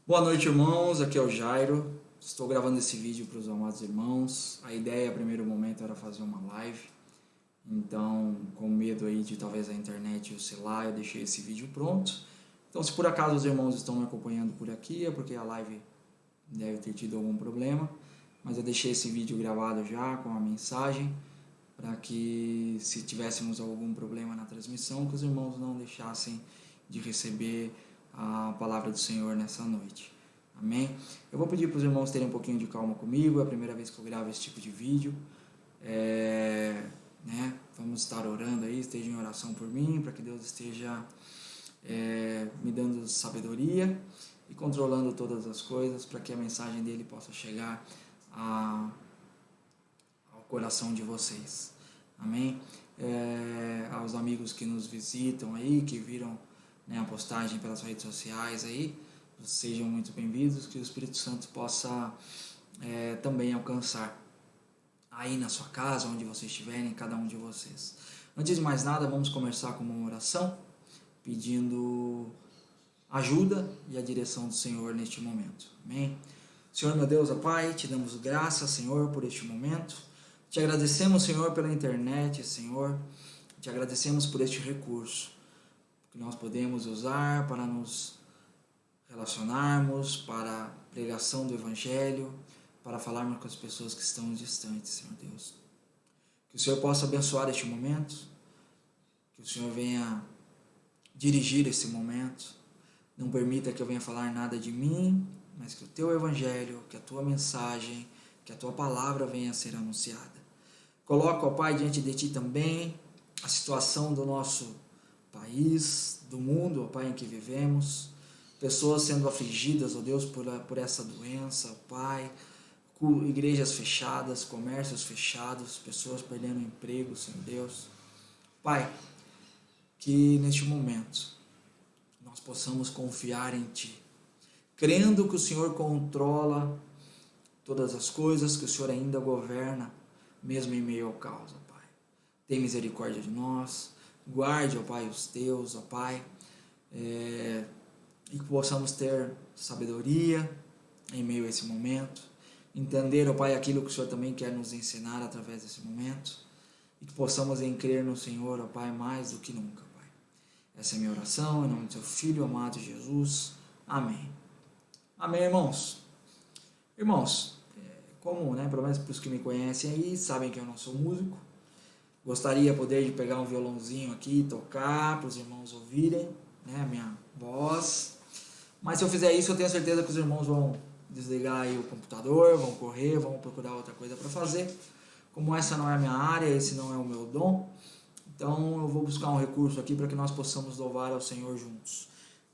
Boa noite, irmãos. Aqui é o Jairo. Estou gravando esse vídeo para os amados irmãos. A ideia, a primeiro momento, era fazer uma live. Então, com medo aí de talvez a internet oscilar, eu deixei esse vídeo pronto. Então, se por acaso os irmãos estão me acompanhando por aqui, é porque a live deve ter tido algum problema. Mas eu deixei esse vídeo gravado já com a mensagem, para que se tivéssemos algum problema na transmissão, que os irmãos não deixassem de receber a palavra do Senhor nessa noite. Amém? Eu vou pedir para os irmãos terem um pouquinho de calma comigo, é a primeira vez que eu gravo esse tipo de vídeo. Vamos estar orando aí, esteja em oração por mim, para que Deus esteja me dando sabedoria e controlando todas as coisas, para que a mensagem dele possa chegar ao coração de vocês. Amém? Aos amigos que nos visitam aí, que viram a postagem pelas redes sociais aí, sejam muito bem-vindos, que o Espírito Santo possa também alcançar aí na sua casa, onde vocês estiverem, cada um de vocês. Antes de mais nada, vamos começar com uma oração, pedindo ajuda e a direção do Senhor neste momento. Amém? Senhor, meu Deus, ó Pai, te damos graças, Senhor, por este momento. Te agradecemos, Senhor, pela internet, Senhor. Te agradecemos por este recurso que nós podemos usar para nos relacionarmos, para a pregação do Evangelho, para falarmos com as pessoas que estão distantes, Senhor Deus. Que o Senhor possa abençoar este momento, que o Senhor venha dirigir esse momento. Não permita que eu venha falar nada de mim, mas que o Teu Evangelho, que a Tua mensagem, que a Tua palavra venha a ser anunciada. Coloca, ó Pai, diante de Ti também a situação do nosso país, do mundo, ó Pai, em que vivemos, pessoas sendo afligidas, ó Deus, por essa doença, ó Pai, igrejas fechadas, comércios fechados, pessoas perdendo emprego, Senhor Deus. Pai, que neste momento nós possamos confiar em Ti, crendo que o Senhor controla todas as coisas, que o Senhor ainda governa, mesmo em meio ao caos, ó Pai. Tem misericórdia de nós, guarde, ó Pai, os Teus, ó Pai, e que possamos ter sabedoria em meio a esse momento, entender, ó Pai, aquilo que o Senhor também quer nos ensinar através desse momento, e que possamos crer no Senhor, ó Pai, mais do que nunca, Pai. Essa é a minha oração, em nome do Teu Filho amado Jesus. Amém. Amém, irmãos. Irmãos, como, pelo menos para os que me conhecem aí, sabem que eu não sou músico. Gostaria de poder pegar um violãozinho aqui e tocar para os irmãos ouvirem, a minha voz. Mas se eu fizer isso, eu tenho certeza que os irmãos vão desligar aí o computador, vão correr, vão procurar outra coisa para fazer. Como essa não é a minha área, esse não é o meu dom, então eu vou buscar um recurso aqui para que nós possamos louvar ao Senhor juntos.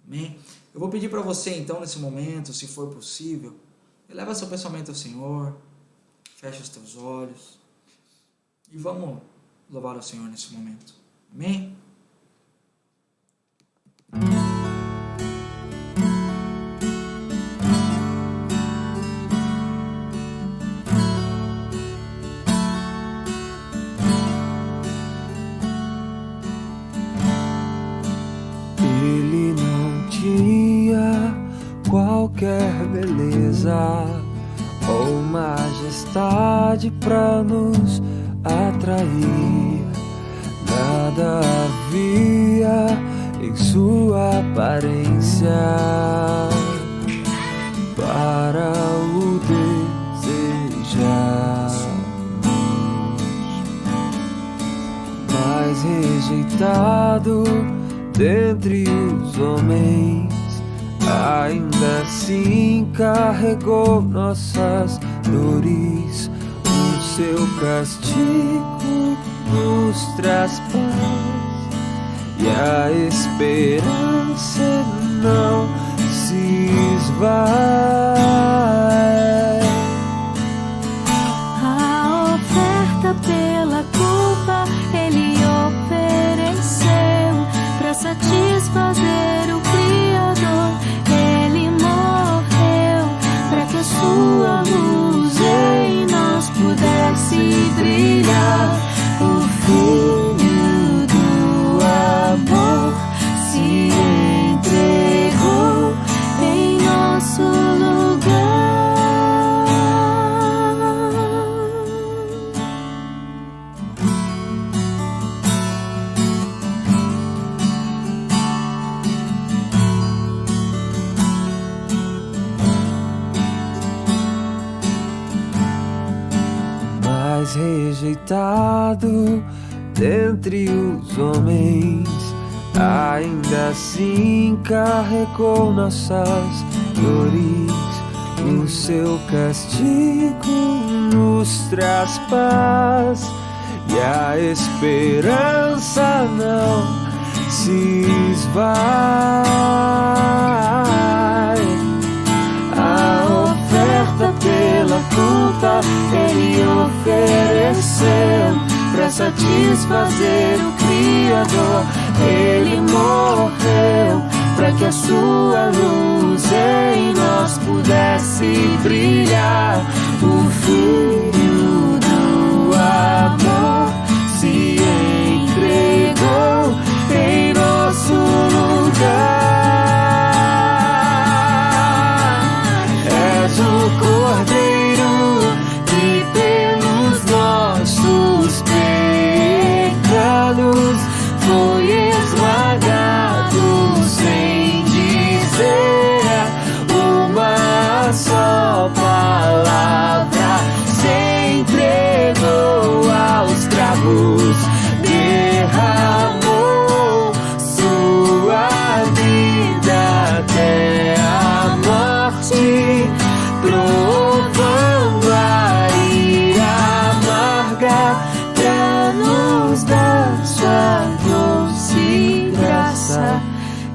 Amém? Eu vou pedir para você então, nesse momento, se for possível, eleva seu pensamento ao Senhor, fecha os teus olhos e vamos louvar ao Senhor nesse momento. Amém? Ele não tinha qualquer beleza ou majestade pra nos atrair. Nada havia em sua aparência para o desejar, mas rejeitado dentre os homens, ainda assim carregou nossas dores. O seu castigo nos traz paz e a esperança não se esvai. A oferta pela culpa Ele ofereceu para satisfazer o Criador. Ele morreu para que a sua luz em nós pudesse brilhar. O Filho do amor se entregou em nosso ajeitado dentre os homens, ainda assim carregou nossas dores. O seu castigo nos traz paz e a esperança não se esvai. A oferta pela culpa ele ofereceu pra satisfazer o Criador. Ele morreu pra que a sua luz em nós pudesse brilhar. O Filho do amor se entregou em nosso lugar. És o Cordeiro que pelos nossos pecados foi esmagado sem dizer uma só palavra. Se entregou aos cravos, derramou sua vida até a morte, provando a ira amarga pra nos dar sua doce graça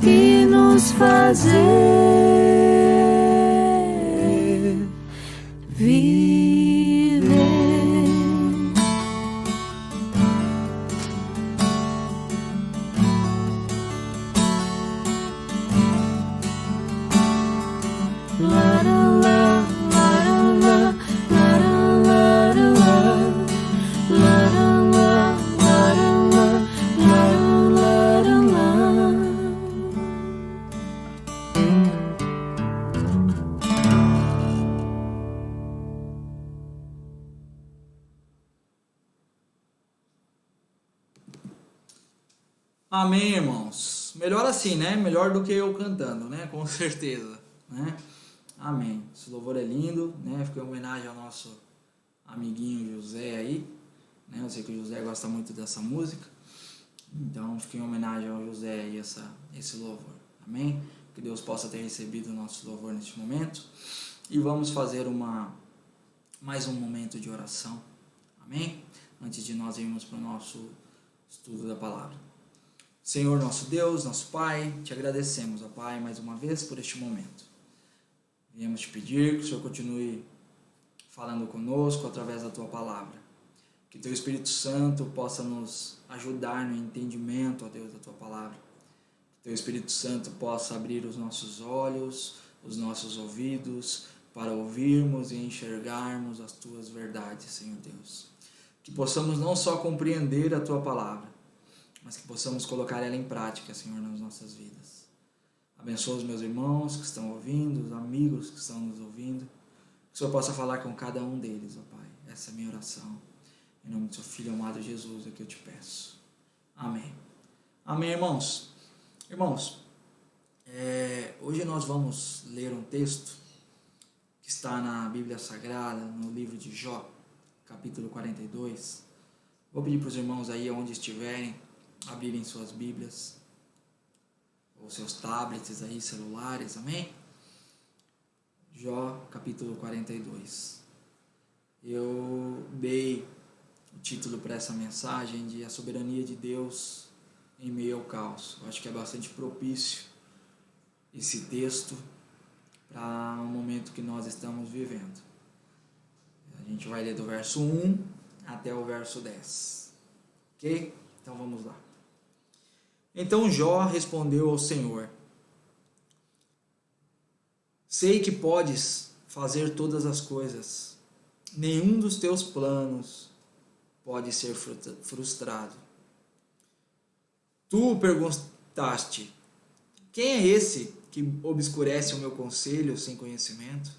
e nos fazer viver. La la la, la la la, la la la, la la la, la la la. Amém, irmãos. Melhor assim, né? Melhor do que eu cantando, né? Com certeza, né? Amém. Esse louvor é lindo, né? Fica em homenagem ao nosso amiguinho José aí, né? Eu sei que o José gosta muito dessa música, então fica em homenagem ao José aí esse louvor. Amém? Que Deus possa ter recebido o nosso louvor neste momento. E vamos fazer mais um momento de oração. Amém? Antes de nós irmos para o nosso estudo da palavra. Senhor nosso Deus, nosso Pai, te agradecemos, ó Pai, mais uma vez por este momento. Viemos te pedir que o Senhor continue falando conosco através da Tua palavra. Que Teu Espírito Santo possa nos ajudar no entendimento, ó Deus, da Tua palavra. Que Teu Espírito Santo possa abrir os nossos olhos, os nossos ouvidos, para ouvirmos e enxergarmos as Tuas verdades, Senhor Deus. Que possamos não só compreender a Tua palavra, mas que possamos colocar ela em prática, Senhor, nas nossas vidas. Abençoa os meus irmãos que estão ouvindo, os amigos que estão nos ouvindo. Que o Senhor possa falar com cada um deles, ó Pai. Essa é a minha oração. Em nome do Seu Filho amado Jesus é que eu te peço. Amém. Amém, irmãos. Irmãos, hoje nós vamos ler um texto que está na Bíblia Sagrada, no livro de Jó, capítulo 42. Vou pedir para os irmãos aí, onde estiverem, abrirem suas Bíblias, ou seus tablets aí, celulares, amém? Jó, capítulo 42. Eu dei o título para essa mensagem de A Soberania de Deus em Meio ao Caos. Eu acho que é bastante propício esse texto para o momento que nós estamos vivendo. A gente vai ler do verso 1 até o verso 10. Ok? Então vamos lá. Então Jó respondeu ao Senhor: sei que podes fazer todas as coisas, nenhum dos teus planos pode ser frustrado. Tu perguntaste: quem é esse que obscurece o meu conselho sem conhecimento?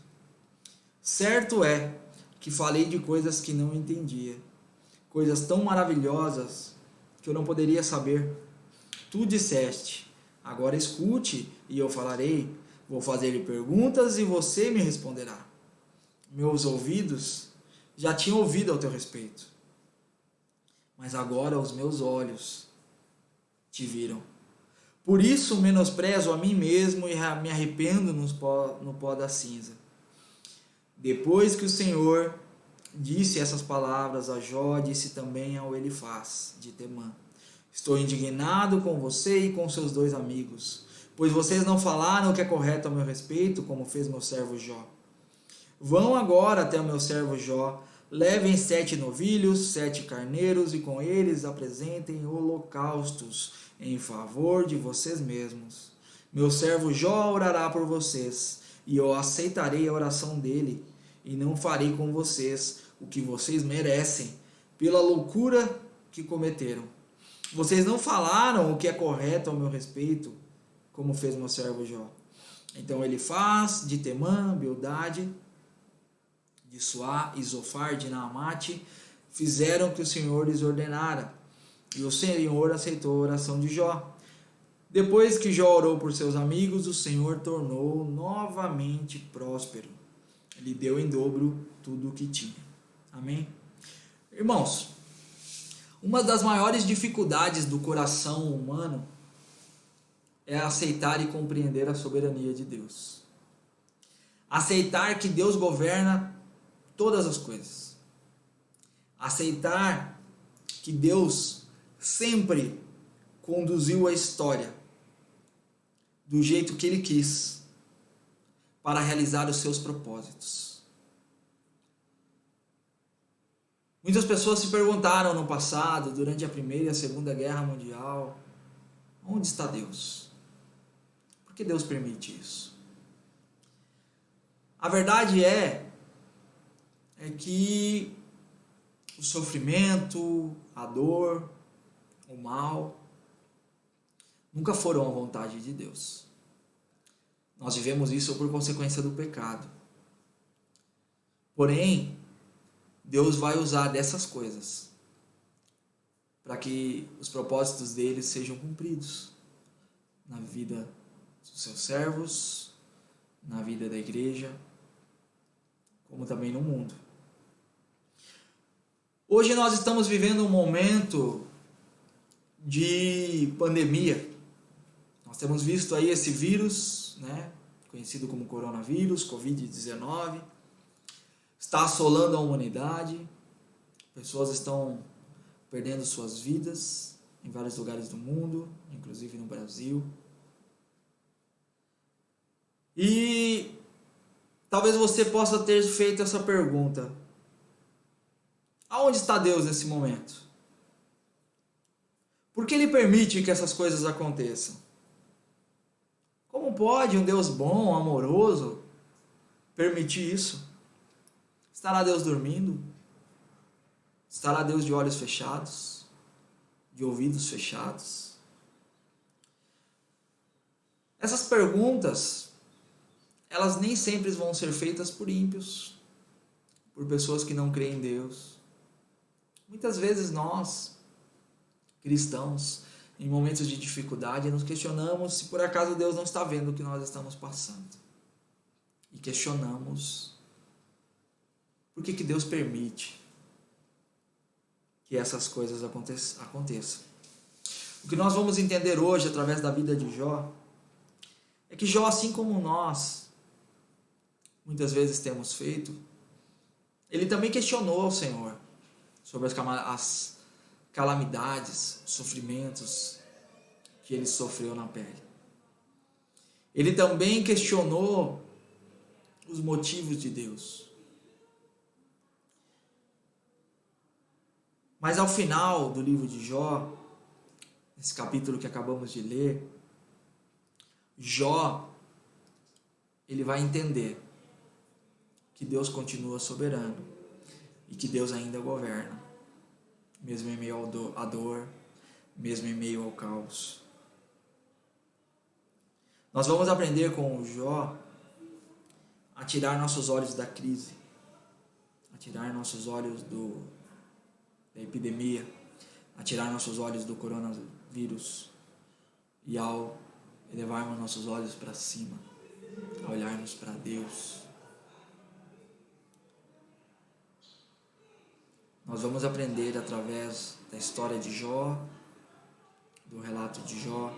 Certo é que falei de coisas que não entendia, coisas tão maravilhosas que eu não poderia saber. Tu disseste: agora escute e eu falarei, vou fazer-lhe perguntas e você me responderá. Meus ouvidos já tinham ouvido ao teu respeito, mas agora os meus olhos te viram. Por isso menosprezo a mim mesmo e me arrependo no pó da cinza. Depois que o Senhor disse essas palavras a Jó, disse também ao Elifaz de Temã: estou indignado com você e com seus 2 amigos, pois vocês não falaram o que é correto a meu respeito, como fez meu servo Jó. Vão agora até o meu servo Jó, levem 7 novilhos, 7 carneiros, e com eles apresentem holocaustos em favor de vocês mesmos. Meu servo Jó orará por vocês, e eu aceitarei a oração dele, e não farei com vocês o que vocês merecem, pela loucura que cometeram. Vocês não falaram o que é correto ao meu respeito, como fez meu servo Jó. Então Elifaz, de Temã, Bildade, de Suá e Zofar, de Naamate, fizeram o que o Senhor lhes ordenara, e o Senhor aceitou a oração de Jó. Depois que Jó orou por seus amigos, o Senhor tornou novamente próspero. Ele deu em dobro tudo o que tinha. Amém? Irmãos, uma das maiores dificuldades do coração humano é aceitar e compreender a soberania de Deus. Aceitar que Deus governa todas as coisas. Aceitar que Deus sempre conduziu a história do jeito que Ele quis para realizar os seus propósitos. Muitas pessoas se perguntaram no passado, durante a Primeira e a Segunda Guerra Mundial, onde está Deus? Por que Deus permite isso? A verdade é que o sofrimento, a dor, o mal, nunca foram a vontade de Deus. Nós vivemos isso por consequência do pecado. Porém, Deus vai usar dessas coisas para que os propósitos dele sejam cumpridos na vida dos seus servos, na vida da igreja, como também no mundo. Hoje nós estamos vivendo um momento de pandemia. Nós temos visto aí esse vírus, conhecido como coronavírus, Covid-19, está assolando a humanidade. Pessoas estão perdendo suas vidas em vários lugares do mundo, inclusive no Brasil. E talvez você possa ter feito essa pergunta: aonde está Deus nesse momento? Por que Ele permite que essas coisas aconteçam? Como pode um Deus bom, amoroso, permitir isso? Estará Deus dormindo? Estará Deus de olhos fechados? De ouvidos fechados? Essas perguntas, elas nem sempre vão ser feitas por ímpios, por pessoas que não creem em Deus. Muitas vezes nós, cristãos, em momentos de dificuldade, nos questionamos se por acaso Deus não está vendo o que nós estamos passando. E questionamos por que Deus permite que essas coisas aconteçam. O que nós vamos entender hoje, através da vida de Jó, é que Jó, assim como nós, muitas vezes temos feito, ele também questionou ao Senhor sobre as calamidades, sofrimentos que ele sofreu na pele. Ele também questionou os motivos de Deus. Mas ao final do livro de Jó, esse capítulo que acabamos de ler, Jó, ele vai entender que Deus continua soberano e que Deus ainda governa, mesmo em meio à dor, mesmo em meio ao caos. Nós vamos aprender com o Jó a tirar nossos olhos da crise, a tirar nossos olhos da epidemia, a tirar nossos olhos do coronavírus e ao elevarmos nossos olhos para cima, a olharmos para Deus. Nós vamos aprender através da história de Jó, do relato de Jó,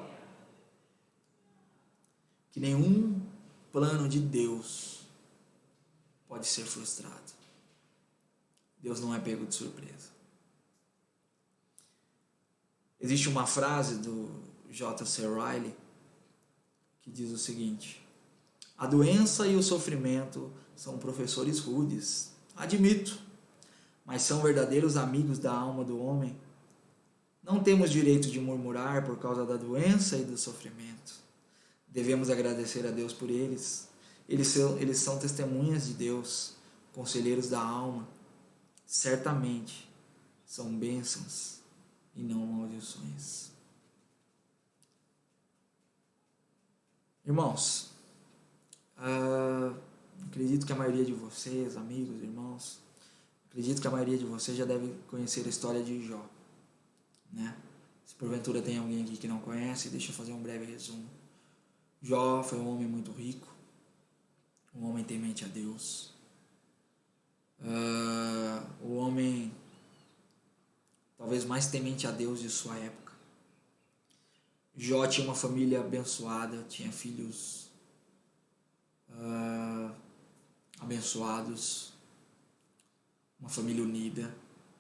que nenhum plano de Deus pode ser frustrado. Deus não é pego de surpresa. Existe uma frase do J.C. Riley que diz o seguinte: a doença e o sofrimento são professores rudes, admito, mas são verdadeiros amigos da alma do homem. Não temos direito de murmurar por causa da doença e do sofrimento. Devemos agradecer a Deus por eles. Eles são testemunhas de Deus, conselheiros da alma. Certamente são bênçãos e não maldições. Irmãos, acredito que a maioria de vocês, amigos, irmãos, acredito que a maioria de vocês já deve conhecer a história de Jó, né? Se porventura tem alguém aqui que não conhece, deixa eu fazer um breve resumo. Jó foi um homem muito rico, um homem temente a Deus, o homem talvez mais temente a Deus de sua época. Jó tinha uma família abençoada, tinha filhos abençoados, uma família unida.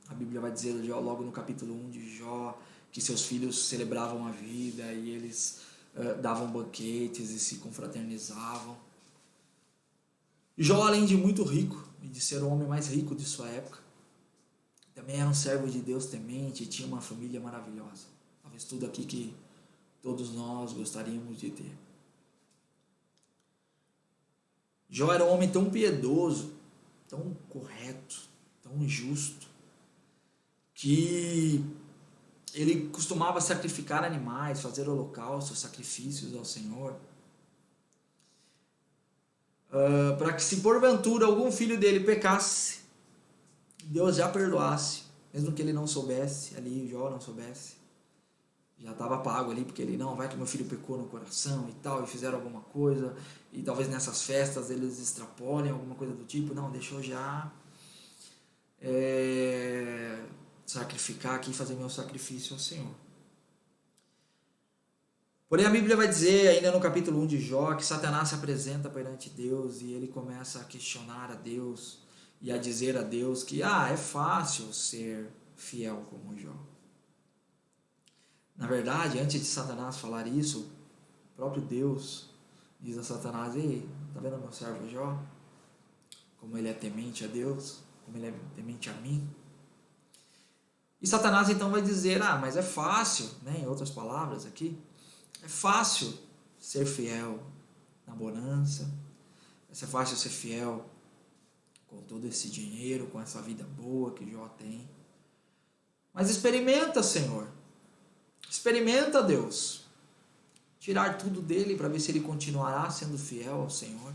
A Bíblia vai dizer logo no capítulo 1 de Jó que seus filhos celebravam a vida e eles davam banquetes e se confraternizavam. Jó, além de muito rico e de ser o homem mais rico de sua época, também era um servo de Deus temente e tinha uma família maravilhosa. Talvez tudo aqui que todos nós gostaríamos de ter. Jó era um homem tão piedoso, tão correto, tão justo, que ele costumava sacrificar animais, fazer holocaustos, sacrifícios ao Senhor, para que se porventura algum filho dele pecasse, Deus já perdoasse, mesmo que ele não soubesse, ali Jó não soubesse, já estava pago ali, porque ele, não, vai que meu filho pecou no coração e tal, e fizeram alguma coisa, e talvez nessas festas eles extrapolem alguma coisa do tipo, não, deixou já sacrificar aqui, fazer meu sacrifício ao Senhor. Porém a Bíblia vai dizer, ainda no capítulo 1 de Jó, que Satanás se apresenta perante Deus e ele começa a questionar a Deus e a dizer a Deus que é fácil ser fiel como Jó. Na verdade, antes de Satanás falar isso, o próprio Deus diz a Satanás: ei, tá vendo meu servo Jó? Como ele é temente a Deus, como ele é temente a mim. E Satanás então vai dizer: mas é fácil, né, em outras palavras aqui, é fácil ser fiel na bonança, é fácil ser fiel com todo esse dinheiro, com essa vida boa que Jó tem. Mas experimenta, Senhor. Experimenta, Deus, tirar tudo dele para ver se ele continuará sendo fiel ao Senhor.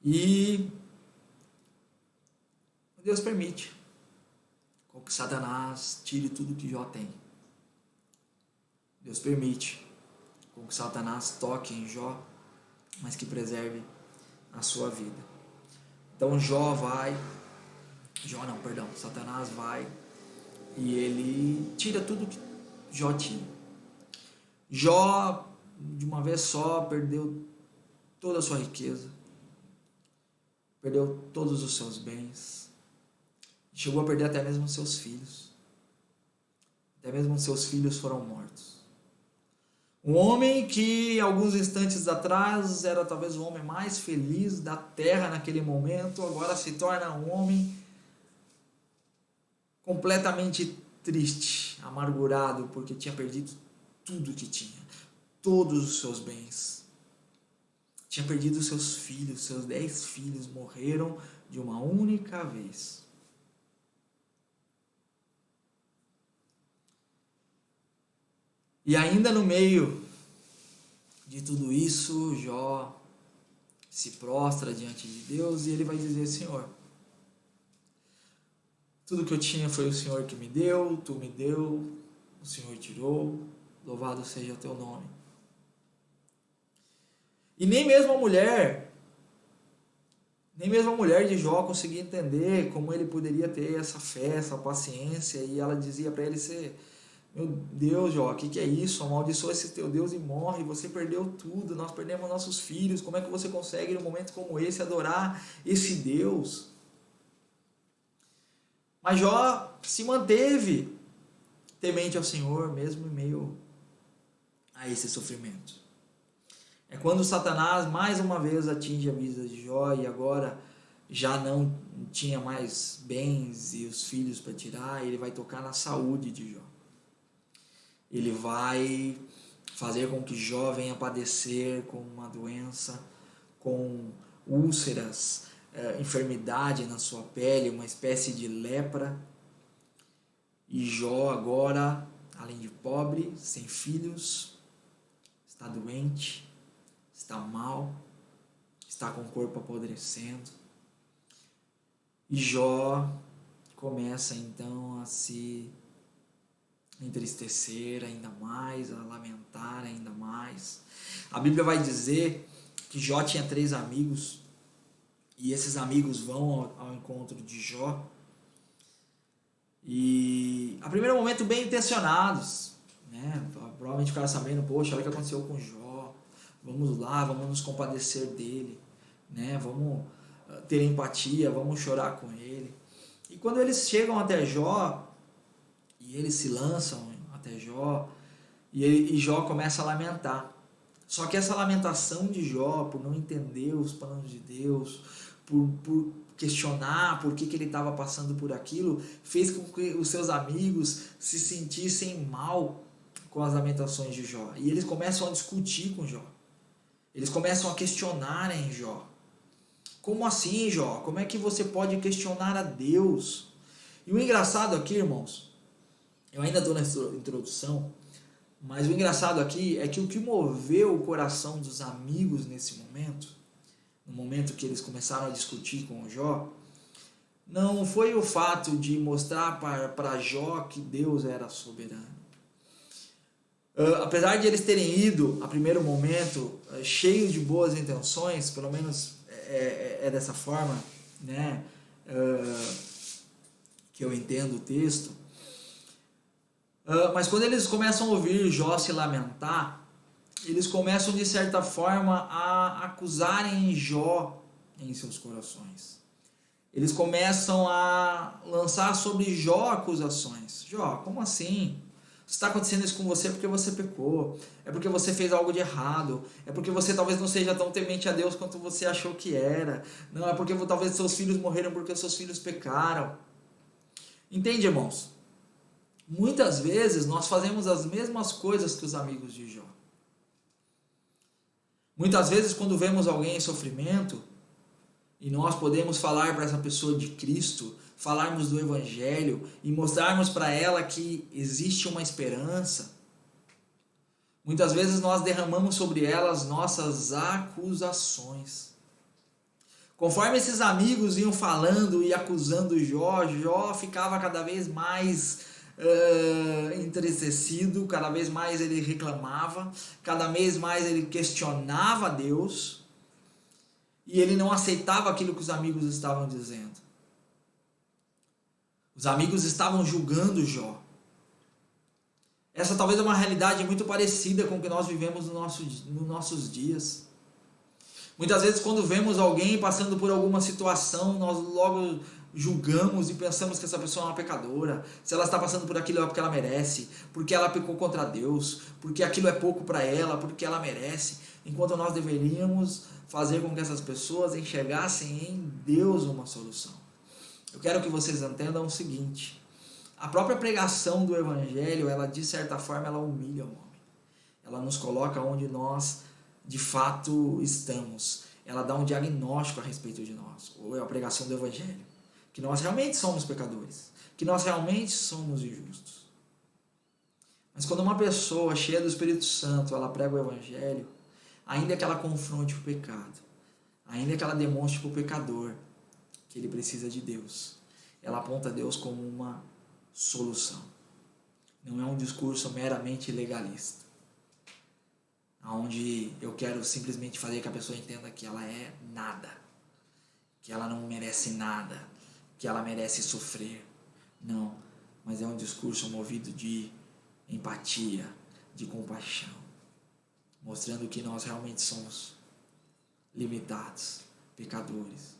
E Deus permite com que Satanás tire tudo que Jó tem. Deus permite com que Satanás toque em Jó, mas que preserve a sua vida. Então Satanás vai e ele tira tudo que Jó tinha. Jó, de uma vez só, perdeu toda a sua riqueza, perdeu todos os seus bens, chegou a perder até mesmo seus filhos. Até mesmo seus filhos foram mortos. Um homem que, alguns instantes atrás, era talvez o homem mais feliz da terra naquele momento, agora se torna um homem completamente triste, amargurado, porque tinha perdido tudo que tinha, todos os seus bens. Tinha perdido seus filhos, seus 10 filhos morreram de uma única vez. E ainda no meio de tudo isso, Jó se prostra diante de Deus e ele vai dizer: Senhor, tudo que eu tinha foi o Senhor que me deu, Tu me deu, o Senhor tirou, louvado seja o Teu nome. E nem mesmo a mulher Nem mesmo a mulher de Jó conseguia entender como ele poderia ter essa fé, essa paciência, e ela dizia para ele: meu Deus, Jó, o que é isso? Amaldiçoa esse teu Deus e morre, você perdeu tudo, nós perdemos nossos filhos, como é que você consegue, num momento como esse, adorar esse Deus? Mas Jó se manteve temente ao Senhor, mesmo em meio a esse sofrimento. É quando Satanás mais uma vez atinge a vida de Jó, e agora já não tinha mais bens e os filhos para tirar, ele vai tocar na saúde de Jó. Ele vai fazer com que Jó venha padecer com uma doença, com úlceras, enfermidade na sua pele, uma espécie de lepra. E Jó agora, além de pobre, sem filhos, está doente, está mal, está com o corpo apodrecendo. E Jó começa então a se entristecer ainda mais, a lamentar ainda mais. A Bíblia vai dizer que Jó tinha 3 amigos, e esses amigos vão ao encontro de Jó, e a primeiro momento bem intencionados, né? Provavelmente ficaram sabendo: poxa, olha o que aconteceu com Jó, vamos lá, vamos nos compadecer dele, né? Vamos ter empatia, vamos chorar com ele. E quando eles chegam até Jó, e eles se lançam até Jó, e Jó começa a lamentar. Só que essa lamentação de Jó, por não entender os planos de Deus, por questionar por que ele estava passando por aquilo, fez com que os seus amigos se sentissem mal com as lamentações de Jó. E eles começam a discutir com Jó. Eles começam a questionar em Jó. Como assim, Jó? Como é que você pode questionar a Deus? E o engraçado aqui, irmãos, eu ainda estou na introdução, mas o engraçado aqui é que o que moveu o coração dos amigos nesse momento, no momento que eles começaram a discutir com o Jó, não foi o fato de mostrar para Jó que Deus era soberano. Apesar de eles terem ido, a primeiro momento, cheios de boas intenções, pelo menos é dessa forma, né, que eu entendo o texto, mas quando eles começam a ouvir Jó se lamentar, eles começam de certa forma a acusarem Jó em seus corações. Eles começam a lançar sobre Jó acusações. Jó, como assim? Está acontecendo isso com você porque você pecou, é porque você fez algo de errado, é porque você talvez não seja tão temente a Deus quanto você achou que era, não, é porque talvez seus filhos morreram porque seus filhos pecaram. Entende, irmãos? Muitas vezes nós fazemos as mesmas coisas que os amigos de Jó. Muitas vezes, quando vemos alguém em sofrimento, e nós podemos falar para essa pessoa de Cristo, falarmos do Evangelho e mostrarmos para ela que existe uma esperança, muitas vezes nós derramamos sobre ela as nossas acusações. Conforme esses amigos iam falando e acusando Jó, Jó ficava cada vez mais entristecido, cada vez mais ele reclamava, cada vez mais ele questionava Deus, e ele não aceitava aquilo que os amigos estavam dizendo. Os amigos estavam julgando Jó. Essa talvez é uma realidade muito parecida com o que nós vivemos nos nossos dias. Muitas vezes, quando vemos alguém passando por alguma situação, nós logo julgamos e pensamos que essa pessoa é uma pecadora. Se ela está passando por aquilo é porque ela merece, porque ela pecou contra Deus, porque aquilo é pouco para ela, porque ela merece. Enquanto nós deveríamos fazer com que essas pessoas enxergassem em Deus uma solução. Eu quero que vocês entendam o seguinte: a própria pregação do Evangelho, ela de certa forma, ela humilha o homem. Ela nos coloca onde nós de fato estamos. Ela dá um diagnóstico a respeito de nós. Ou é a pregação do Evangelho, que nós realmente somos pecadores, que nós realmente somos injustos. Mas quando uma pessoa cheia do Espírito Santo, ela prega o Evangelho, ainda que ela confronte o pecado, ainda que ela demonstre para o pecador que ele precisa de Deus, ela aponta a Deus como uma solução. Não é um discurso meramente legalista, onde eu quero simplesmente fazer que a pessoa entenda que ela é nada, que ela não merece nada, que ela merece sofrer. Não, mas é um discurso movido de empatia, de compaixão, mostrando que nós realmente somos limitados, pecadores,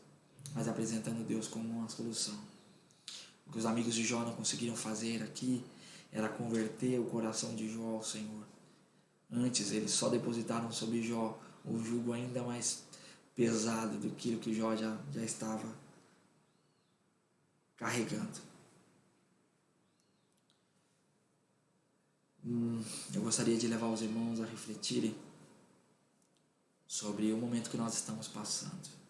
mas apresentando Deus como uma solução. O que os amigos de Jó não conseguiram fazer aqui era converter o coração de Jó ao Senhor. Antes, eles só depositaram sobre Jó o jugo ainda mais pesado do que Jó já estava carregando. Eu gostaria de levar os irmãos a refletirem sobre o momento que nós estamos passando.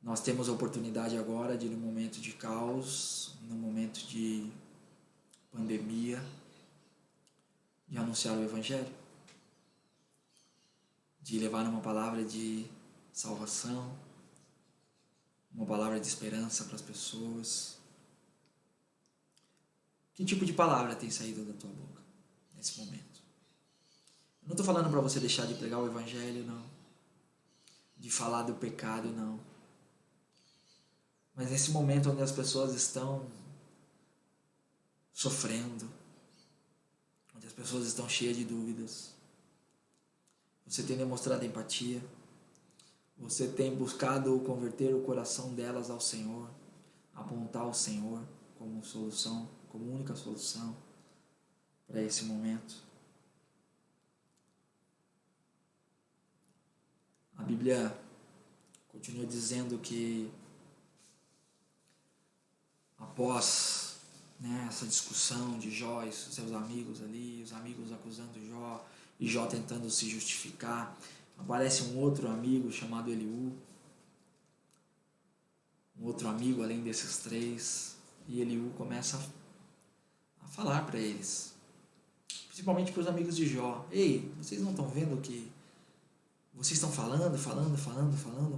Nós temos a oportunidade agora de, num momento de caos, num momento de pandemia, de anunciar o Evangelho, de levar uma palavra de salvação, uma palavra de esperança para as pessoas. Que tipo de palavra tem saído da tua boca nesse momento? Eu não estou falando para você deixar de pregar o Evangelho, não. De falar do pecado, não. Mas nesse momento onde as pessoas estão sofrendo, onde as pessoas estão cheias de dúvidas, você tem demonstrado empatia, você tem buscado converter o coração delas ao Senhor, apontar o Senhor como solução, como única solução para esse momento. A Bíblia continua dizendo que após essa discussão de Jó e seus amigos ali, os amigos acusando Jó e Jó tentando se justificar, aparece um outro amigo chamado Eliú, um outro amigo além desses três, e Eliú começa a falar para eles, principalmente para os amigos de Jó: ei, vocês não estão vendo que vocês estão falando,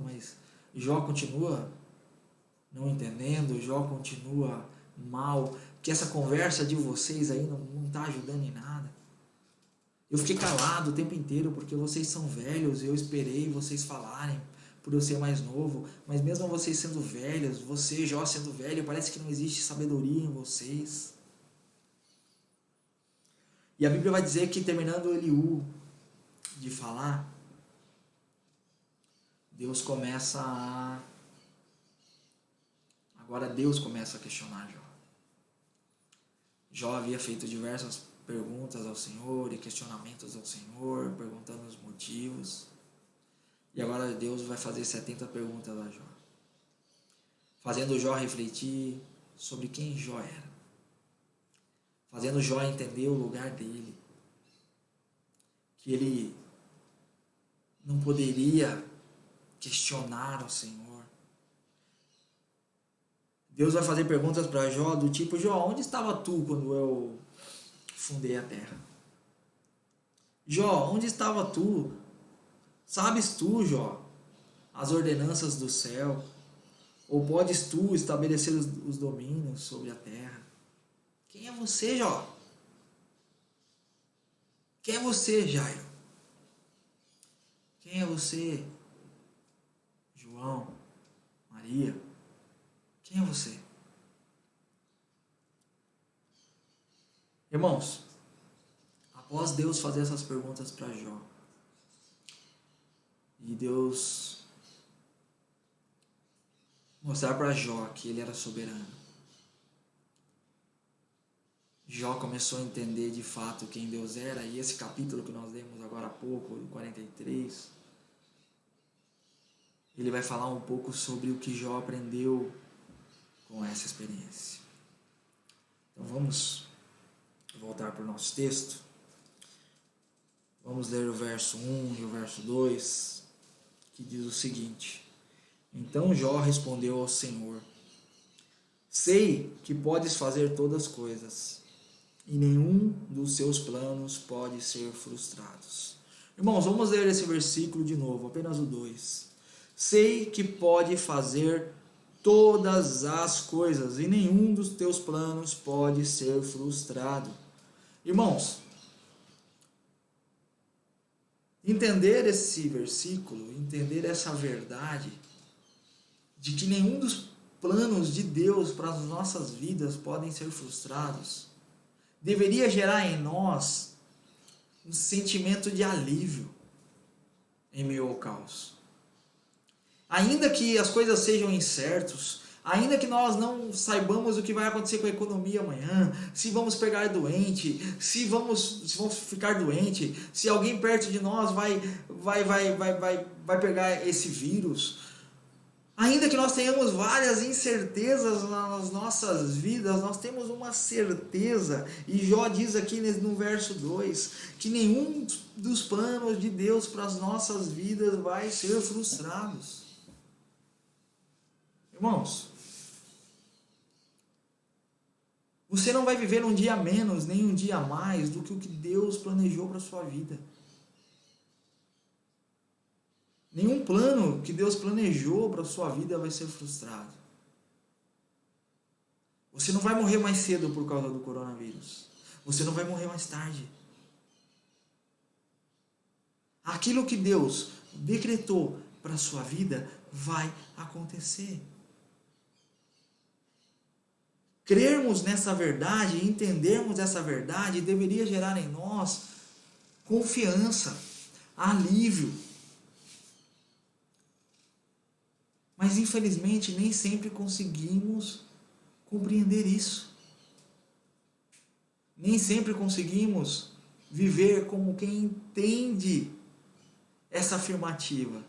mas Jó continua não entendendo, Jó continua mal, que essa conversa de vocês aí não está ajudando em nada. Eu fiquei calado o tempo inteiro porque vocês são velhos, eu esperei vocês falarem por eu ser mais novo, mas mesmo vocês sendo velhos, você, Jó, sendo velho, parece que não existe sabedoria em vocês. E a Bíblia vai dizer que, terminando Eliú de falar, Agora Deus começa a questionar Jó. Jó havia feito diversas perguntas ao Senhor e questionamentos ao Senhor, perguntando os motivos. E agora Deus vai fazer 70 perguntas a Jó, fazendo Jó refletir sobre quem Jó era, fazendo Jó entender o lugar dele, que ele não poderia questionar o Senhor. Deus vai fazer perguntas para Jó do tipo: Jó, onde estava tu quando eu fundei a terra? Jó, onde estava tu? Sabes tu, Jó, as ordenanças do céu? Ou podes tu estabelecer os domínios sobre a terra? Quem é você, Jó? Quem é você, Jairo? Quem é você, João, Maria? Quem é você? Irmãos, após Deus fazer essas perguntas para Jó, e Deus mostrar para Jó que ele era soberano, Jó começou a entender de fato quem Deus era. E esse capítulo que nós lemos agora há pouco, o 43, ele vai falar um pouco sobre o que Jó aprendeu com essa experiência. Então vamos voltar para o nosso texto. Vamos ler o verso 1 e o verso 2, que diz o seguinte: Então Jó respondeu ao Senhor: Sei que podes fazer todas as coisas, e nenhum dos seus planos pode ser frustrado. Irmãos, vamos ler esse versículo de novo, apenas o 2. Sei que pode fazer todas as coisas, e nenhum dos teus planos pode ser frustrado. Irmãos, Entender esse versículo, entender essa verdade, de que nenhum dos planos de Deus para as nossas vidas podem ser frustrados, deveria gerar em nós um sentimento de alívio em meio ao caos. Ainda que as coisas sejam incertas, ainda que nós não saibamos o que vai acontecer com a economia amanhã, se vamos pegar doente, se vamos ficar doente, se alguém perto de nós vai pegar esse vírus, ainda que nós tenhamos várias incertezas nas nossas vidas, nós temos uma certeza, e Jó diz aqui no verso 2, que nenhum dos planos de Deus para as nossas vidas vai ser frustrados. Irmãos, você não vai viver um dia a menos, nem um dia a mais do que o que Deus planejou para a sua vida. Nenhum plano que Deus planejou para a sua vida vai ser frustrado. Você não vai morrer mais cedo por causa do coronavírus. Você não vai morrer mais tarde. Aquilo que Deus decretou para a sua vida vai acontecer. Crermos nessa verdade, entendermos essa verdade, deveria gerar em nós confiança, alívio. Mas infelizmente nem sempre conseguimos compreender isso. Nem sempre conseguimos viver como quem entende essa afirmativa.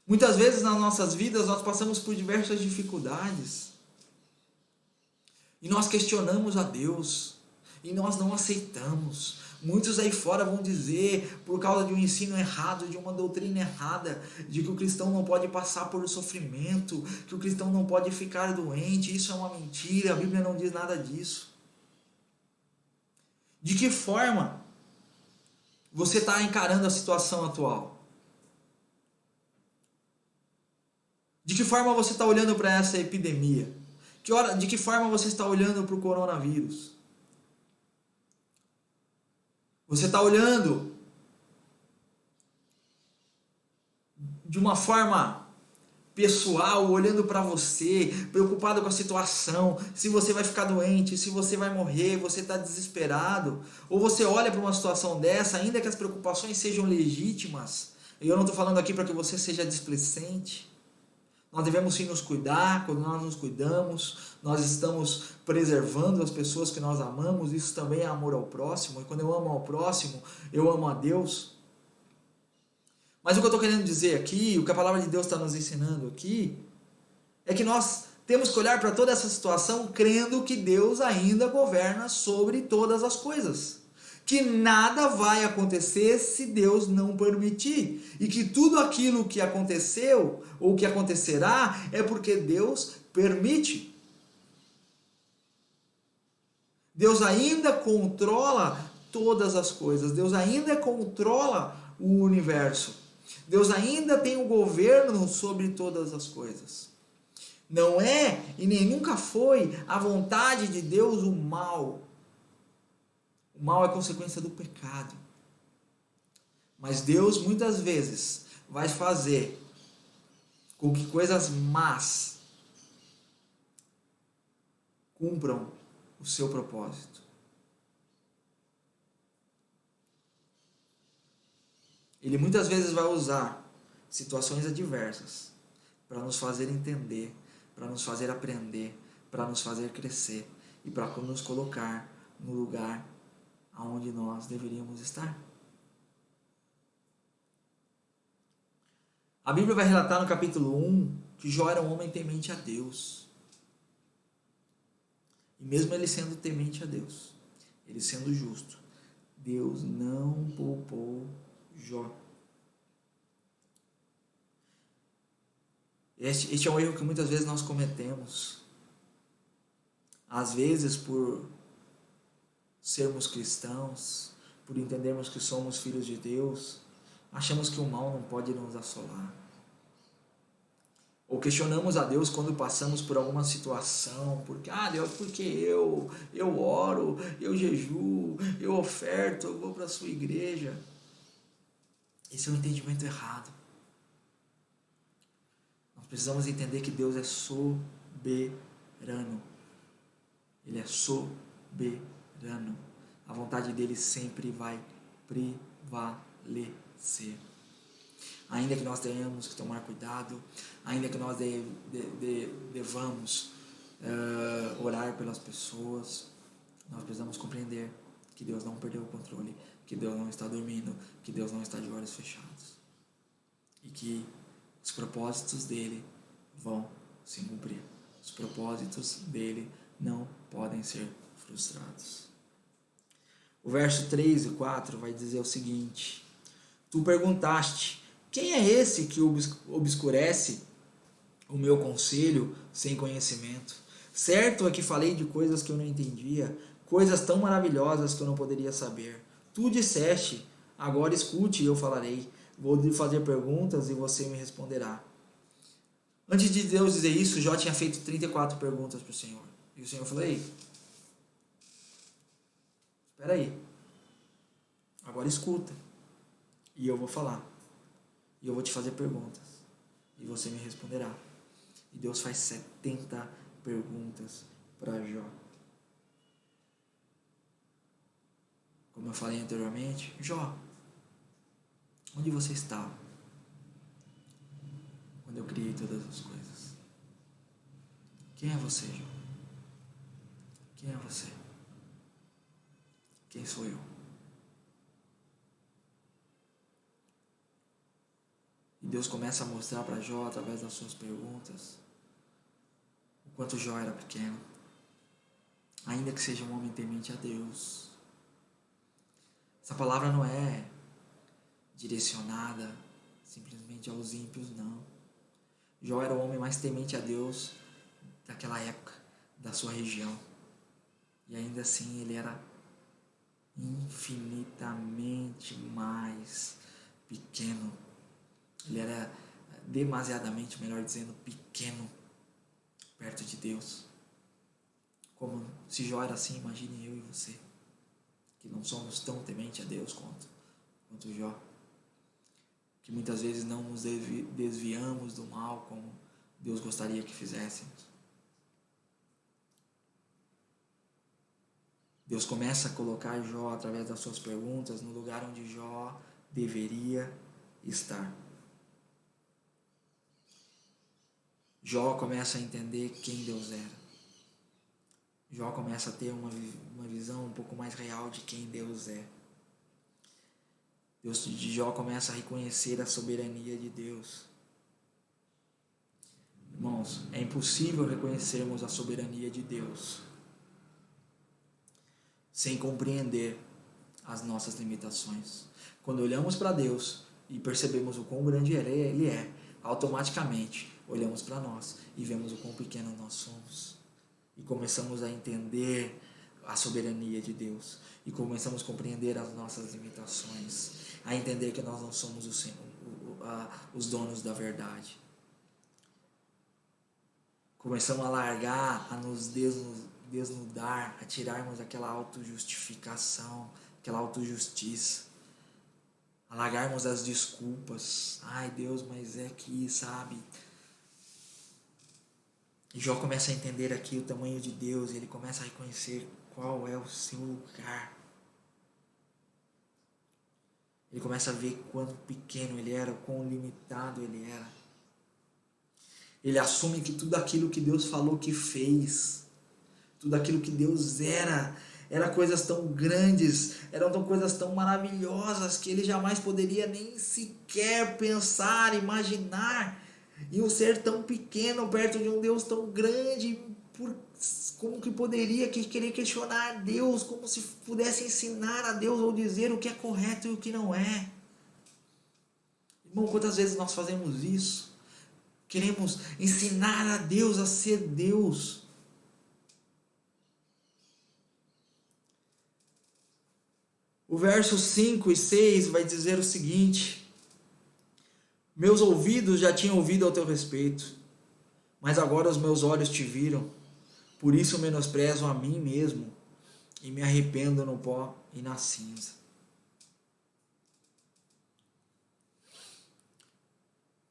Muitas vezes nas nossas vidas nós passamos por diversas dificuldades e nós questionamos a Deus e nós não aceitamos. Muitos aí fora vão dizer, por causa de um ensino errado, de uma doutrina errada, de que o cristão não pode passar por sofrimento, que o cristão não pode ficar doente. Isso é uma mentira, a Bíblia não diz nada disso. De que forma você está encarando a situação atual? De que forma você está olhando para essa epidemia? De que forma você está olhando para o coronavírus? Você está olhando de uma forma pessoal, olhando para você, preocupado com a situação, se você vai ficar doente, se você vai morrer, você está desesperado? Ou você olha para uma situação dessa, ainda que as preocupações sejam legítimas, e eu não estou falando aqui para que você seja displicente. Nós devemos sim nos cuidar. Quando nós nos cuidamos, nós estamos preservando as pessoas que nós amamos. Isso também é amor ao próximo. E quando eu amo ao próximo, eu amo a Deus. Mas o que eu estou querendo dizer aqui, o que a palavra de Deus está nos ensinando aqui, é que nós temos que olhar para toda essa situação crendo que Deus ainda governa sobre todas as coisas. Que nada vai acontecer se Deus não permitir. E que tudo aquilo que aconteceu ou que acontecerá é porque Deus permite. Deus ainda controla todas as coisas. Deus ainda controla o universo. Deus ainda tem o governo sobre todas as coisas. Não é e nem nunca foi a vontade de Deus o mal. O mal é consequência do pecado. Mas Deus muitas vezes vai fazer com que coisas más cumpram o seu propósito. Ele muitas vezes vai usar situações adversas para nos fazer entender, para nos fazer aprender, para nos fazer crescer e para nos colocar no lugar aonde nós deveríamos estar. A Bíblia vai relatar no capítulo 1 que Jó era um homem temente a Deus. E mesmo ele sendo temente a Deus, ele sendo justo, Deus não poupou Jó. Este é um erro que muitas vezes nós cometemos. Às vezes por sermos cristãos, por entendermos que somos filhos de Deus, achamos que o mal não pode nos assolar. Ou questionamos a Deus quando passamos por alguma situação, porque, Deus, porque eu oro, eu jejuo, eu oferto, eu vou para a sua igreja. Esse é um entendimento errado. Nós precisamos entender que Deus é soberano. Ele é soberano. A vontade dele sempre vai prevalecer. Ainda que nós tenhamos que tomar cuidado, ainda que nós devamos orar pelas pessoas, nós precisamos compreender que Deus não perdeu o controle, que Deus não está dormindo, que Deus não está de olhos fechados. E que os propósitos dele vão se cumprir. Os propósitos dele não podem ser frustrados. O verso 3 e 4 vai dizer o seguinte: Tu perguntaste, quem é esse que obscurece o meu conselho sem conhecimento? Certo é que falei de coisas que eu não entendia, coisas tão maravilhosas que eu não poderia saber. Tu disseste, agora escute e eu falarei. Vou lhe fazer perguntas e você me responderá. Antes de Deus dizer isso, Jó tinha feito 34 perguntas para o Senhor. E o Senhor falou, ei, espera aí, agora escuta, e eu vou falar, e eu vou te fazer perguntas, e você me responderá. E Deus faz 70 perguntas para Jó. Como eu falei anteriormente, Jó, onde você estava quando eu criei todas as coisas? Quem é você, Jó? Quem é você? Quem sou eu? E Deus começa a mostrar para Jó, através das suas perguntas, o quanto Jó era pequeno, ainda que seja um homem temente a Deus. Essa palavra não é direcionada simplesmente aos ímpios, não. Jó era o homem mais temente a Deus daquela época, da sua região. E ainda assim ele era infinitamente mais pequeno. Ele era demasiadamente, melhor dizendo, pequeno perto de Deus. Como se Jó era assim, imagine eu e você, que não somos tão temente a Deus quanto Jó, que muitas vezes não nos desviamos do mal como Deus gostaria que fizéssemos. Deus começa a colocar Jó, através das suas perguntas, no lugar onde Jó deveria estar. Jó começa a entender quem Deus era. Jó começa a ter uma visão um pouco mais real de quem Deus é. Jó começa a reconhecer a soberania de Deus. Irmãos, é impossível reconhecermos a soberania de Deus sem compreender as nossas limitações. Quando olhamos para Deus e percebemos o quão grande Ele é, automaticamente olhamos para nós e vemos o quão pequeno nós somos. E começamos a entender a soberania de Deus. E começamos a compreender as nossas limitações. A entender que nós não somos os donos da verdade. Começamos a largar, a nos desnudar, a tirarmos aquela autojustificação, aquela autojustiça, a largarmos as desculpas. Ai Deus, mas é que, sabe? E Jó começa a entender aqui o tamanho de Deus, e ele começa a reconhecer qual é o seu lugar. Ele começa a ver quão pequeno ele era, quão limitado ele era. Ele assume que tudo aquilo que Deus falou que fez, tudo aquilo que Deus era coisas tão grandes, eram coisas tão maravilhosas que ele jamais poderia nem sequer pensar, imaginar. E um ser tão pequeno perto de um Deus tão grande, como que poderia querer questionar Deus, como se pudesse ensinar a Deus ou dizer o que é correto e o que não é. Irmão, quantas vezes nós fazemos isso? Queremos ensinar a Deus a ser Deus. O verso 5 e 6 vai dizer o seguinte: Meus ouvidos já tinham ouvido ao teu respeito, Mas agora os meus olhos te viram, por isso menosprezo a mim mesmo e me arrependo no pó e na cinza.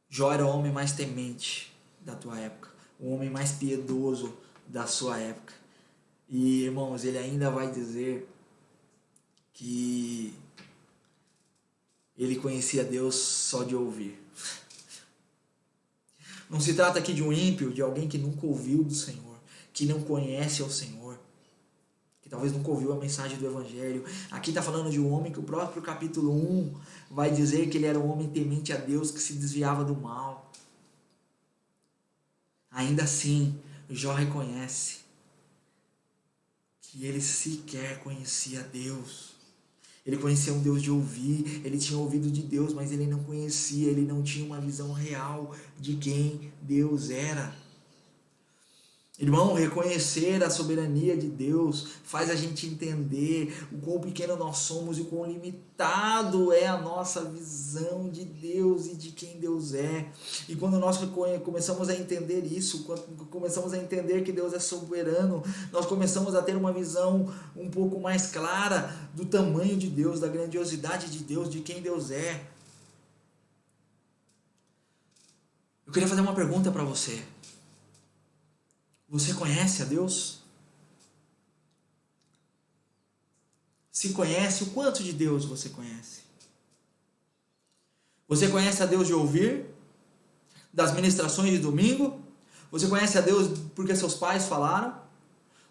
Jó era o homem mais temente da tua época, o homem mais piedoso da sua época. E, irmãos, ele ainda vai dizer que ele conhecia Deus só de ouvir. Não se trata aqui de um ímpio, de alguém que nunca ouviu do Senhor, que não conhece ao Senhor, que talvez nunca ouviu a mensagem do Evangelho. Aqui está falando de um homem que o próprio capítulo 1 vai dizer que ele era um homem temente a Deus, que se desviava do mal. Ainda assim, Jó reconhece que ele sequer conhecia Deus. Ele conhecia um Deus de ouvir, ele tinha ouvido de Deus, mas ele não conhecia, ele não tinha uma visão real de quem Deus era. Irmão, reconhecer a soberania de Deus faz a gente entender o quão pequeno nós somos e o quão limitado é a nossa visão de Deus e de quem Deus é. E quando nós começamos a entender isso, quando começamos a entender que Deus é soberano, nós começamos a ter uma visão um pouco mais clara do tamanho de Deus, da grandiosidade de Deus, de quem Deus é. Eu queria fazer uma pergunta para você. Você conhece a Deus? Se conhece, o quanto de Deus você conhece? Você conhece a Deus de ouvir? Das ministrações de domingo? Você conhece a Deus porque seus pais falaram?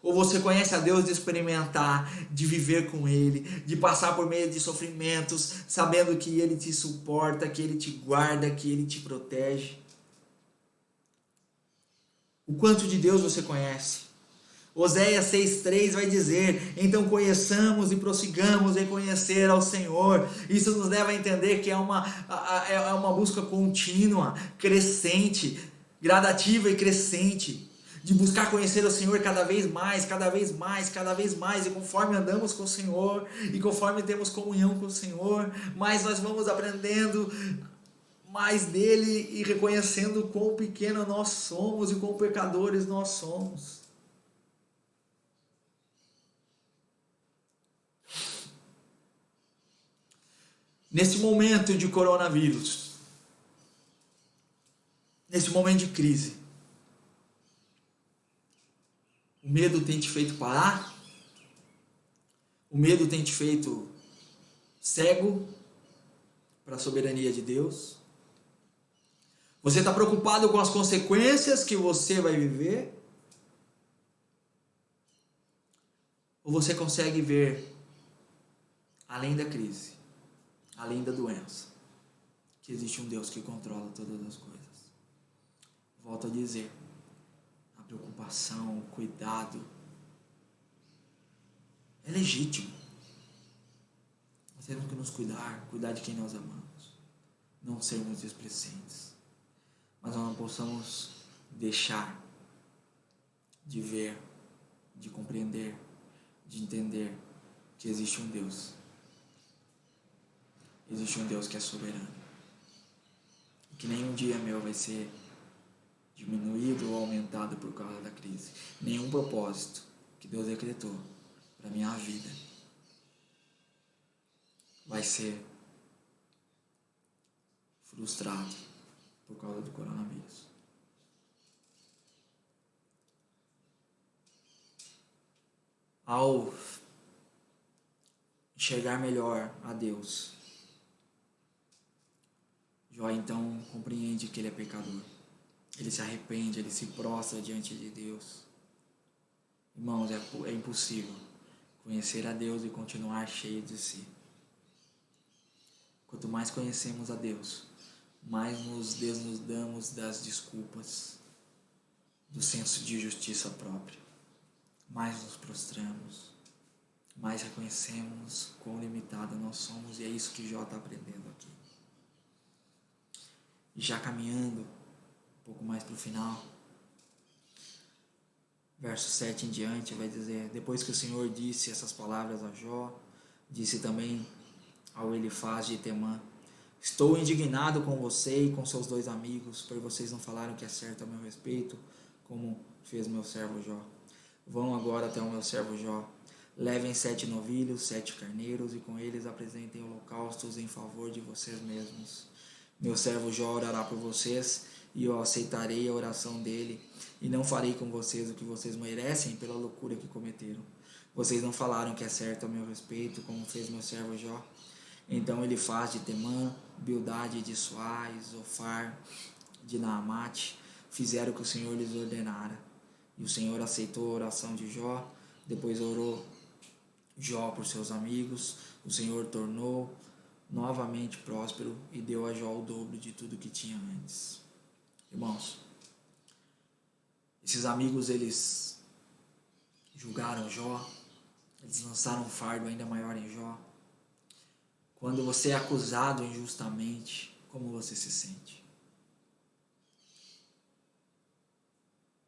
Ou você conhece a Deus de experimentar, de viver com Ele, de passar por meio de sofrimentos, sabendo que Ele te suporta, que Ele te guarda, que Ele te protege? O quanto de Deus você conhece? Oséias 6,3 vai dizer: então conheçamos e prossigamos em conhecer ao Senhor. Isso nos leva a entender que é uma busca contínua, crescente, gradativa e crescente, de buscar conhecer o Senhor cada vez mais, cada vez mais, cada vez mais. E conforme andamos com o Senhor e conforme temos comunhão com o Senhor, mais nós vamos aprendendo mais dele e reconhecendo quão pequeno nós somos e quão pecadores nós somos. Nesse momento de coronavírus, nesse momento de crise, o medo tem te feito parar? O medo tem te feito cego para a soberania de Deus? Você está preocupado com as consequências que você vai viver? Ou você consegue ver, além da crise, além da doença, que existe um Deus que controla todas as coisas? Volto a dizer, a preocupação, o cuidado é legítimo. Nós temos que nos cuidar de quem nós amamos, não sermos displicentes. Mas nós não possamos deixar de ver, de compreender, de entender que existe um Deus. Existe um Deus que é soberano. E que nenhum dia meu vai ser diminuído ou aumentado por causa da crise. Nenhum propósito que Deus decretou para a minha vida vai ser frustrado por causa do coronavírus. Ao enxergar melhor a Deus, Jó então compreende que ele é pecador. Ele se arrepende, ele se prostra diante de Deus. Irmãos, é impossível conhecer a Deus e continuar cheio de si. Quanto mais conhecemos a Deus, mais nos desnudamos das desculpas, do senso de justiça própria, mais nos prostramos, mais reconhecemos quão limitado nós somos, e é isso que Jó está aprendendo aqui. E já caminhando um pouco mais para o final, verso 7 em diante vai dizer: depois que o Senhor disse essas palavras a Jó, disse também ao Elifaz de Temã: Estou indignado com você e com seus 2 amigos, por vocês não falaram o que é certo a meu respeito, como fez meu servo Jó. Vão agora até o meu servo Jó. Levem 7 novilhos, 7 carneiros, e com eles apresentem holocaustos em favor de vocês mesmos. Meu servo Jó orará por vocês, e eu aceitarei a oração dele, e não farei com vocês o que vocês merecem pela loucura que cometeram. Vocês não falaram o que é certo a meu respeito, como fez meu servo Jó. Então ele faz de Temã, Bildade de Suá, Zofar de Naamate, fizeram o que o Senhor lhes ordenara. E o Senhor aceitou a oração de Jó, depois orou Jó por seus amigos, o Senhor tornou novamente próspero e deu a Jó o dobro de tudo que tinha antes. Irmãos, esses amigos, eles julgaram Jó, eles lançaram um fardo ainda maior em Jó. Quando você é acusado injustamente, como você se sente?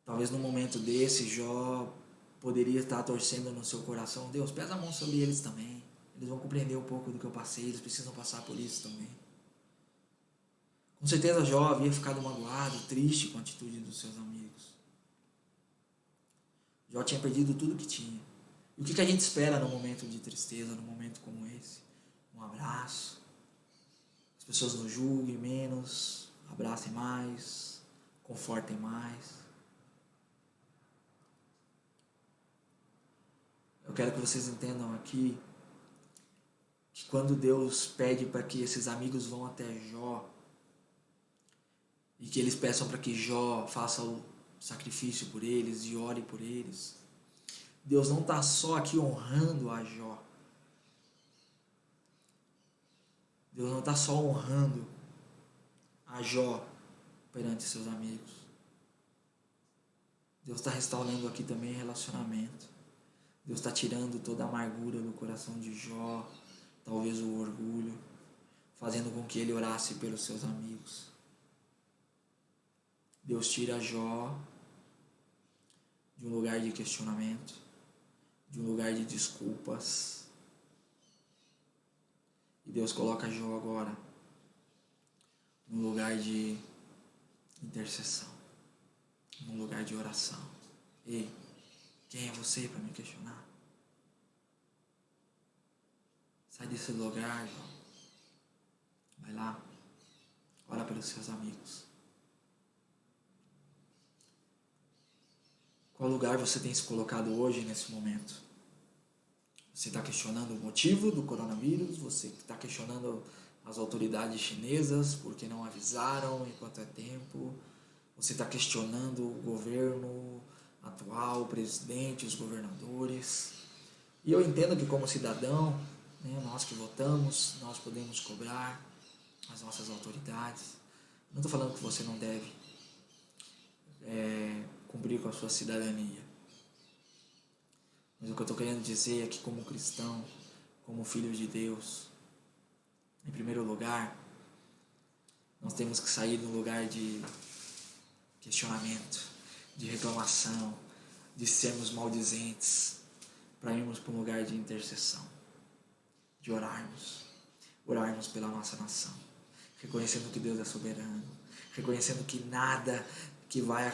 Talvez num momento desse, Jó poderia estar torcendo no seu coração: Deus, pesa a mão sobre eles também. Eles vão compreender um pouco do que eu passei, eles precisam passar por isso também. Com certeza Jó havia ficado magoado, triste com a atitude dos seus amigos. Jó tinha perdido tudo que tinha. E o que a gente espera num momento de tristeza, num momento como esse? Um abraço. As pessoas nos julguem menos, abracem mais, confortem mais. Eu quero que vocês entendam aqui que quando Deus pede para que esses amigos vão até Jó e que eles peçam para que Jó faça o sacrifício por eles e ore por eles, Deus não está só aqui honrando a Jó. Deus não está só honrando a Jó perante seus amigos. Deus está restaurando aqui também relacionamento. Deus está tirando toda a amargura do coração de Jó, talvez o orgulho, fazendo com que ele orasse pelos seus amigos. Deus tira Jó de um lugar de questionamento, de um lugar de desculpas. E Deus coloca Jó agora num lugar de intercessão, num lugar de oração. Ei, quem é você para me questionar? Sai desse lugar, Jó. Vai lá, ora pelos seus amigos. Qual lugar você tem se colocado hoje nesse momento? Você está questionando o motivo do coronavírus? Você está questionando as autoridades chinesas porque não avisaram enquanto é tempo? Você está questionando o governo atual, o presidente, os governadores? E eu entendo que como cidadão, nós que votamos, nós podemos cobrar as nossas autoridades. Não estou falando que você não deve cumprir com a sua cidadania. Mas o que eu estou querendo dizer é que como cristão, como filho de Deus, em primeiro lugar, nós temos que sair do lugar de questionamento, de reclamação, de sermos maldizentes, para irmos para um lugar de intercessão, de orarmos pela nossa nação, reconhecendo que Deus é soberano, reconhecendo que nada que vai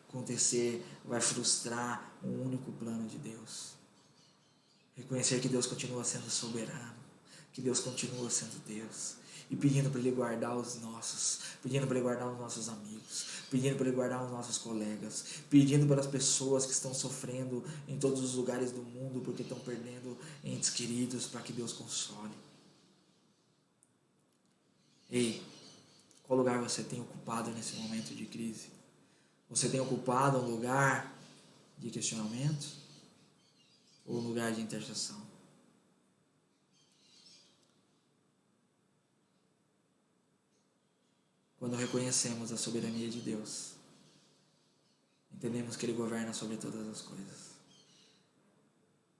acontecer vai frustrar o único plano de Deus. Reconhecer que Deus continua sendo soberano, que Deus continua sendo Deus, e pedindo para Ele guardar os nossos, pedindo para Ele guardar os nossos amigos, pedindo para Ele guardar os nossos colegas, pedindo pelas pessoas que estão sofrendo em todos os lugares do mundo porque estão perdendo entes queridos, para que Deus console. Ei, qual lugar você tem ocupado nesse momento de crise? Você tem ocupado um lugar de questionamento ou um lugar de intercessão? Quando reconhecemos a soberania de Deus, entendemos que Ele governa sobre todas as coisas.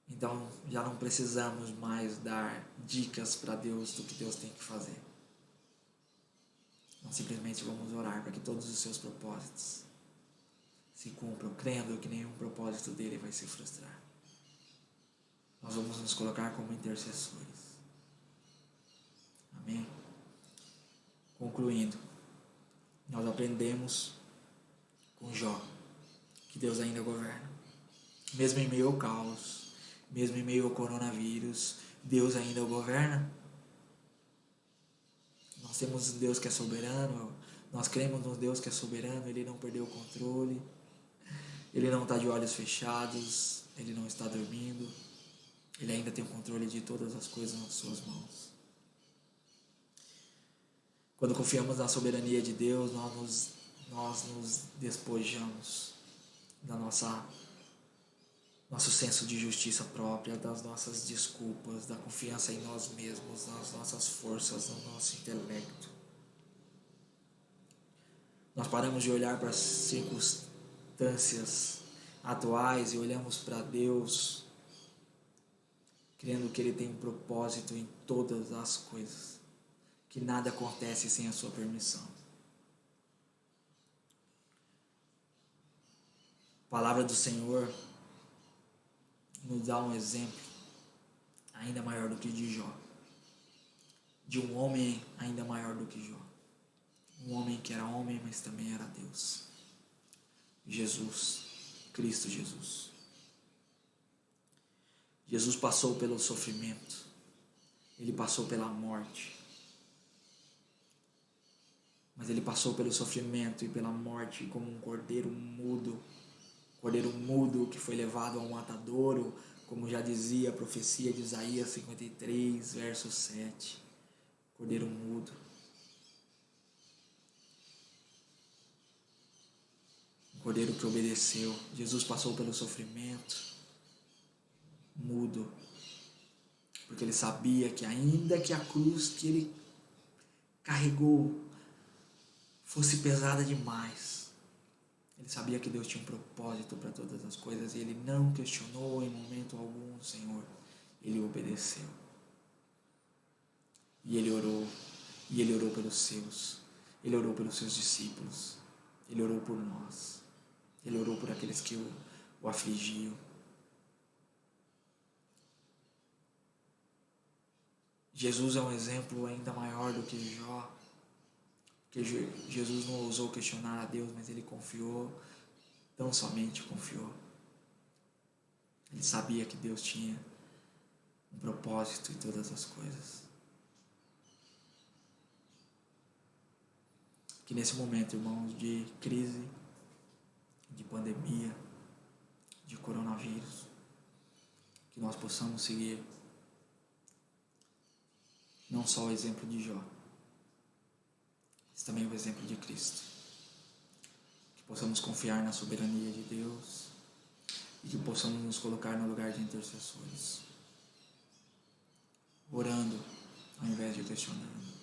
Então já não precisamos mais dar dicas para Deus do que Deus tem que fazer. Nós simplesmente vamos orar para que todos os seus propósitos se cumpram, crendo que nenhum propósito dele vai se frustrar. Nós vamos nos colocar como intercessores. Amém? Concluindo, nós aprendemos com Jó que Deus ainda governa. Mesmo em meio ao caos, mesmo em meio ao coronavírus, Deus ainda o governa. Nós temos um Deus que é soberano, nós cremos num Deus que é soberano, Ele não perdeu o controle, Ele não está de olhos fechados, Ele não está dormindo, Ele ainda tem o controle de todas as coisas nas suas mãos. Quando confiamos na soberania de Deus, nós nos despojamos da nosso senso de justiça própria, das nossas desculpas, da confiança em nós mesmos, nas nossas forças, no nosso intelecto. Nós paramos de olhar para as circunstâncias atuais e olhamos para Deus, crendo que Ele tem um propósito em todas as coisas, que nada acontece sem a sua permissão. A palavra do Senhor nos dá um exemplo ainda maior do que de Jó, de um homem ainda maior do que Jó, um homem que era homem, mas também era Deus, Jesus, Cristo Jesus. Jesus passou pelo sofrimento, Ele passou pela morte, mas Ele passou pelo sofrimento e pela morte como um cordeiro mudo que foi levado ao matadouro, como já dizia a profecia de Isaías 53, verso 7. Cordeiro mudo. Um cordeiro que obedeceu. Jesus passou pelo sofrimento mudo, porque Ele sabia que ainda que a cruz que Ele carregou fosse pesada demais, Ele sabia que Deus tinha um propósito para todas as coisas e Ele não questionou em momento algum o Senhor. Ele obedeceu. E Ele orou. E Ele orou pelos seus. Ele orou pelos seus discípulos. Ele orou por nós. Ele orou por aqueles que o afligiam. Jesus é um exemplo ainda maior do que Jó. Porque Jesus não ousou questionar a Deus, mas Ele confiou, tão somente confiou. Ele sabia que Deus tinha um propósito em todas as coisas. Que nesse momento, irmãos, de crise, de pandemia, de coronavírus, que nós possamos seguir não só o exemplo de Jó, mas também o exemplo de Cristo. Que possamos confiar na soberania de Deus e que possamos nos colocar no lugar de intercessores, orando ao invés de questionando.